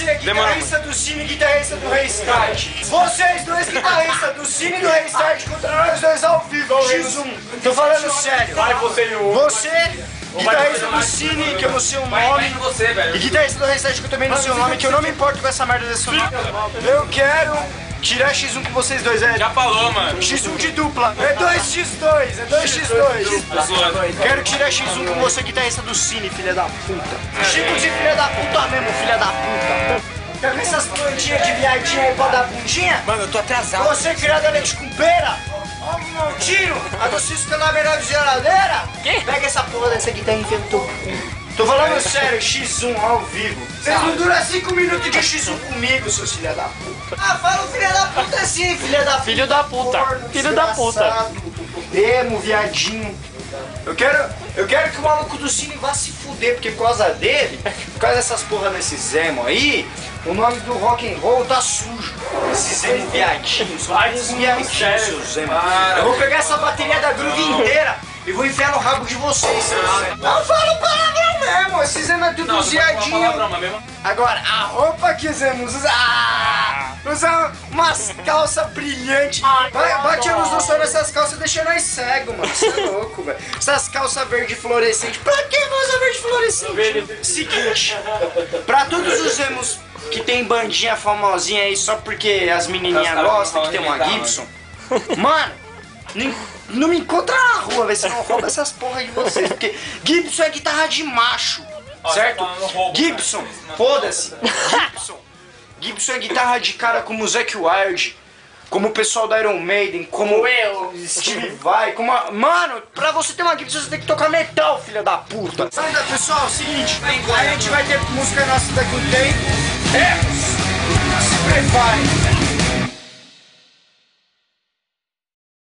Você, guitarrista do Cine e guitarrista do Restart. Vocês dois, guitarristas do Cine e do Restart, contra nós dois ao vivo, X1. Tô falando sério. Vai você e o... Você, guitarrista do Cine, que eu não sei o nome. E guitarrista do Restart, que eu também não sei o nome, que eu não me importo com essa merda desse nome. Eu quero tirar X1 com vocês dois, Já falou, mano. X1 de dupla. É 2x2, é 2x2. Quero tirar X1 com você, guitarrista do Cine, filha da puta. Chico de filha da puta mesmo, filha da puta. Quer ver essas plantinhas de viadinha aí pra dar bundinha? Mano, eu tô atrasado. Você criado a leite com pera? Ó, um montinho. A docis pela melhor de geladeira? Pega essa porra dessa guitarra e enfia no teu cu. Tô falando sério, X1 ao vivo. Vocês não duram 5 minutos de X1 comigo, seus filha da puta. Ah, fala o filha da puta assim, filha da puta. Filho da puta. Corno, Filho da puta. desgraçado, Demo, viadinho. Eu quero que o maluco do Cine vá se fuder, porque por causa dele, por causa dessas porra desses emo aí, o nome do rock and roll tá sujo. Esses emo viadinhos, são todos viadinhos, seus emo. Eu vou pegar essa bateria da groove inteira e vou enfiar no rabo de vocês, seus emo. Eu falo palavrão mesmo, esses emo é tudo viadinho. Agora, a roupa que os emos usam, usa umas calças brilhantes. Bate a luz do sol nessas calças, deixa nós cego, mano. Você é louco, velho. Essas calças verde fluorescente. Pra que usa verde fluorescente? Seguinte, pra todos os emos que tem bandinha famosinha aí só porque as menininhas gostam, que tem uma Gibson. Mano, não me encontra na rua, velho. Senão eu roubo essas porra de vocês. Porque Gibson é guitarra de macho, certo? Gibson, foda-se. Gibson é guitarra de cara como o Zakk Wylde, como o pessoal da Iron Maiden, como eu, Steve Vai, como a... Mano, pra você ter uma Gibson você tem que tocar metal, filha da puta. Sabe, pessoal, é o seguinte, a gente vai ter música nossa daqui a um tempo. Se prepare.